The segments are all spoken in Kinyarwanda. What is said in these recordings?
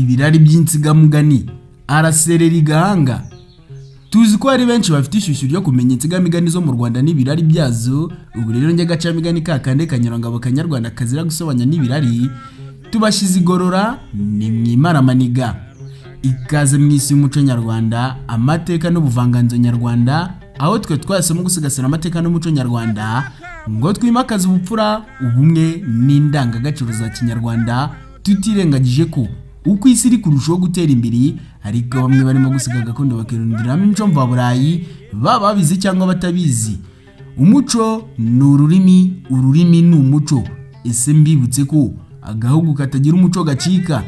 ibirari by'insigamugani araserera igahanga. Tuzi ko hari benshi bafite ishyushyu ryo kumenya insigamigani zo mu Rwanda n'ibirari byazo. Ubu rero njye gacamigani kakande kanyarangabo kanyarwanda kazira gusobanya n'ibirari tubashize igorora ni mwimaramaniga. Ikaze mwisi y'umuco nyarwanda, amateka n'ubuvanganzo nyarwanda, aho twe twasemo gusigasira amateka n'umuco nyarwanda ngo twimakaze ubupfura, ubumwe n'indangagaciro za kinyarwanda, tutirengagije ko uko isi iri kurushaho gutera imbere ariko bamwe barimo gusiga gakondo bakirundiramo imico mvaburayi, baba babizi cyangwa batabizi. Umuco ni ururimi ni umuco. Ese mbibutse ko agahugu katagira umuco gacika.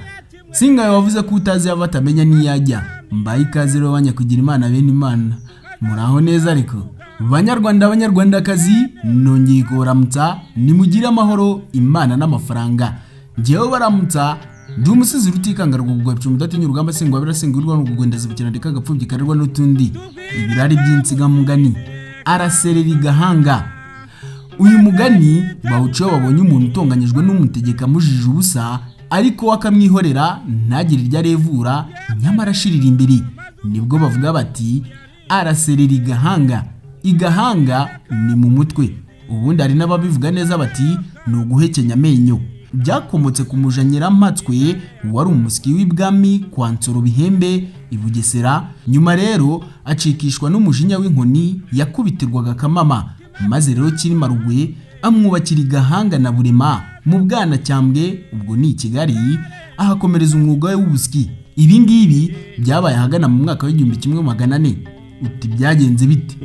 Singaye wavuze ko utazi yava atamenya niyajya. Mbaye ikaze rero banyakugira Imana bene Imana. Muraho neza ariko Banyarwanda Banyarwandakazi, nongeye kubaramutsa, nimugire amahoro, Imana n'amafaranga. Ngewe baramutsa ndi umusizi rutikanga rwugwabye umudatinya urugamba singwa birasingurwa n'ugugwendeza bukina ndeka gapfubyi karirwa n'utundi ibirari by'insigamugani araserera igahanga. Uyu mugani bawuciye babonye umuntu utonganyijwe n'umutegeka mujije ubusa ariko wakamwihorera ntagire irya revura nyamara ashirira imbere. Nibwo bavuga bati araserera igahanga. Igahanga ni mu mutwe. Ubundi ari n'ababivuga neza bati ni uguhekenya amenyo. Byakomotse ku muja Nyiramatswe wari umusiki w'ibwami kwa Nsoro Bihembe i Bugesera. Nyuma rero acikishwa n'umujinya w'inkoni yakubitirwaga Kamama, maze rero Cyilima Rugwe amwubakira igahanga na Burema mu Bwanacyambwe, ubwo ni Kigali, ahakomereza umwuga we w'ubusiki. Ibi ngibi byabaye ahagana mu mwaka w'1400. Uti byagenze bite?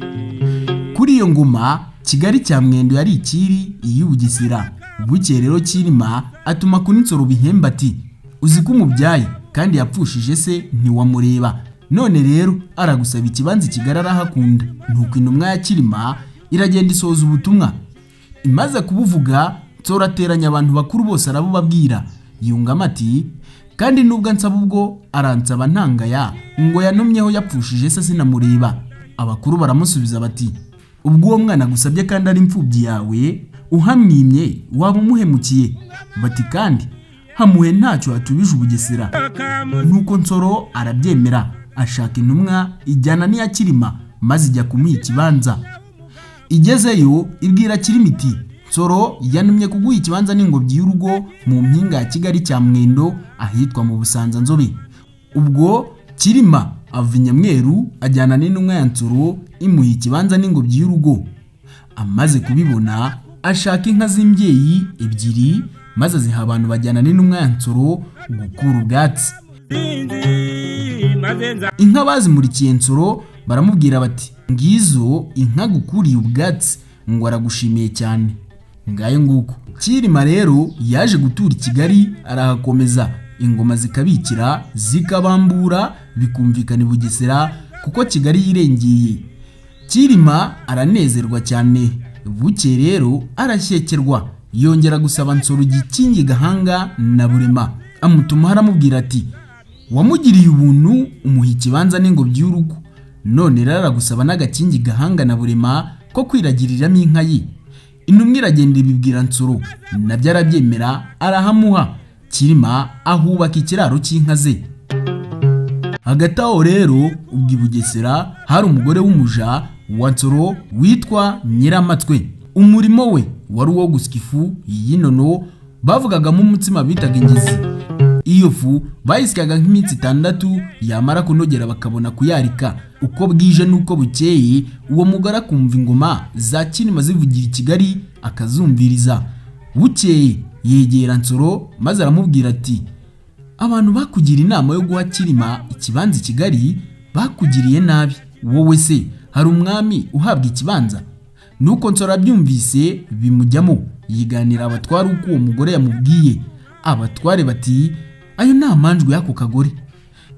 Kuri iyo ngoma Kigali cya Mwendo yari ikiri iy'Ubugesera. Buke rero Cyilima atuma kuri Nsoro Bihembe ati uzi ko umubyaye kandi yapfushije se ntiwamureba, none rero aragusaba ikibanza Kigali arahakunda. Nuko intumwa ya Cyilima iragenda isoza ubutumwa. Imaze kubuvuga Nsoro ateranya abantu bakuru bose arabubabwira. Yungama ati kandi nubwo ansaba ubwo aransaba ntangaya ngo yanumyeho yapfushije se sinamureba. Abakuru baramusubiza bati ubwo uwo mwana gusabye kandi ari imfubyi yawe uhamwimye waba umuhemukiye. Bati kandi hamuhe ntacyo atubije Ubugesera. Nuko Nsoro arabyemera, ashaka intumwa ijyana n'iya Cyilima maze ijya kumuha ikibanza. Igezeyo ibwira Cyilima iti Nsoro yanumye kuguha ikibanza n'ingobyi y'urugo mu mpinga ya Kigali cya Mwendo ahitwa mu Busanza-Nzobe. Ubwo Cyilima ava i Nyamweru ajyana n'intumwa ya Nsoro imuha ikibanza n'ingobyi y'urugo. Amaze kubibona ashaka inka z'imbyeyi ebyiri maze aziha abantu bajyana n'intumwa ya Nsoro gukura ubwatsi. Inka bazimurikiye Nsoro baramubwira bati ngizo inka gukuriye ubwatsi, ngo aragushimiye cyane. Ngayo nguko Cyilima rero yaje gutura i Kigali arahakomeza. Ingoma zikabikira zikabambura bikumvikana i Bugesera kuko Kigali yirengeye. Cyilima aranezerwa cyane. Buke rero arashyekerwa, yongera gusaba Nsoro gikingi gahanga na Burema. Amutuma aramubwira ati wamugiriye ubuntu umuha ikibanza n'ingobyi y'urugo, none rero aragusaba n'agakingi gahanga na Burema ko kwiragiriramo inka ye. Intumwa iragenda ibibwira Nsoro, nabyo arabyemera arahamuha. Cyilima ahubaka ikiraro cy'inka ze. Hagati aho rero ubwo i Bugesera hari umugore w'umuja wa Nsoro witwa Nyiramatswe. Umurimo we wari uwo gusika ifu y'inono bavugagamo umutsima bitaga ingizi. Iyo fu bayisikaga nk'iminsi 6, yamara kunogera bakabona kuyarika. Uko bwije nuko bukeye uwo mugore akumva ingoma za Cyilima zivugira i Kigali akazumviriza. Bukeye yegera Nsoro maze aramubwira ati abantu bakugira inama yo guha Cyilima ikibanza i Kigali bakugiriye nabi. Wowe se hari umwami uhabwa ikibanza? Nuko Nsoro abyumvise bimujyamo, yiganira abatware uko uwo mugore yamubwiye. Abatware bati ayo nta manjwe y'ako kagore.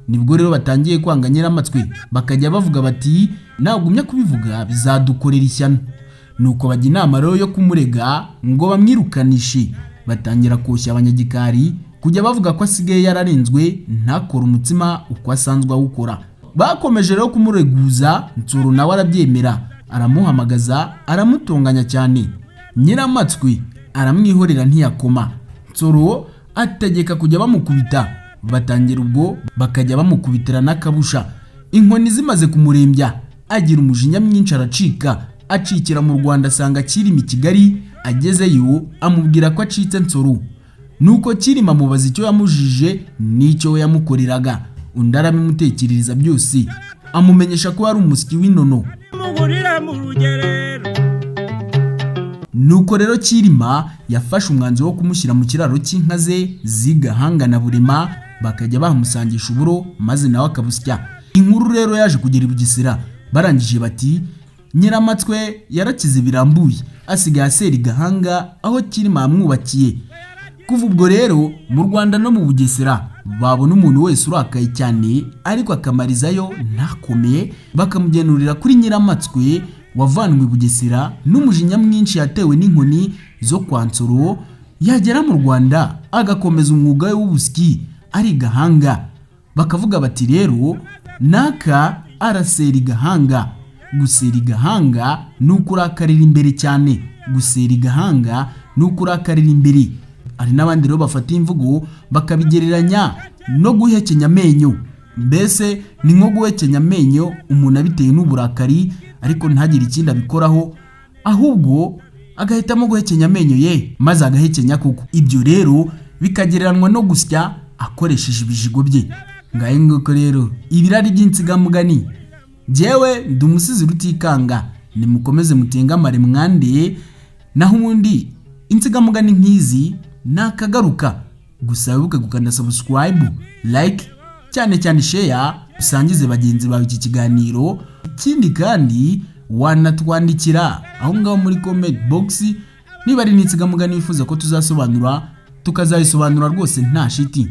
Nibwo rero batangiye kwanga Nyiramatswe, bakajya bavuga bati nagumya kubivuga bizadukorera ishyano. Nuko bajya inama rero yo kumurega ngo bamwirukanishe. Batangira koshya abanyagikari kujya bavuga ko asigaye yararenzwe ntakora umutsima uko asanzwe awukora. Bakomeje rero kumureguza. Nsoro nawe arabyemera, aramuhamagaza aramutunganya cyane. Nyiramatswe aramwihorera ntiyakoma. Nsoro ategeka kujya bamukubita. batangira ubwo bakajya bamukubitira n'akabusha. Inkoni zimaze kumurembya agira umujinya mwinshi aracika acikira mu Rwanda asanga Cyilima i Kigali. Agezeyo amubwira ko acitse nsoro, nuko Cyilima amubaza icyo yamujije n'icyo yamukoreraga. Undi arabimutekerereza byose amumenyesha ko ari umusyi w'inono. Nuko rero Cyilima yafashe umwanzuro wo kumushyira mu kiraro cy'inka ze z'Igahanga na Burema bakajya bamusangisha uburo maze nawe akabusya. Inkuru rero yaje kugera i Bugesera, barangije bati Nyiramatswe yarakize birambuye asigaye asera Igahanga aho Cyilima yamwubakiye. Kuva ubwo rero mu Rwanda no mu Bugesera babona umuntu wese urakaye cyane ariko akamarizayo ntakomeye bakamugenurira kuri Nyiramatswe wavanwe Bugesera n'umujinya mwinshi yatewe n'inkoni zo kwa Nsoro. Yagera mu Rwanda agakomeza umwuga we w'ubusyi ari Igahanga. Bakavuga bati rero naka arasera Igahanga. Gusera Igahanga nuko urakarira imbere cyane. Gusera Igahanga nuko urakarira imbere. Ari n'abandi rero bafata imvugo bakabigereranya no guhekenya amenyo. Mbese ni nko guhekenya amenyo umuntu abitewe n'uburakari ariko ntagire ikindi abikoraho, ahubwo agahitamo guhekenya amenyo ye maze agahekenya kuko. Ibyo rero bikagereranwa no gusya akoresheje ibijigo bye. Ngaye nguko rero ibirari by'insigamugani. Jewe ndi umusizi Rutikanga, nimukomeze mutengamare mwandeye, naho ubundi insigamugani nk'izi nakagaruka. Gusa wibuke gukanda subscribe, like, cyane share, usangize bagenzi bawe iki kiganiro. Ikindi kandi wanatwandikira aho ngaho muri comment box niba ari n'insigamugani wifuza ko tuzasobanura tukazayisobanura rwose nta shiti.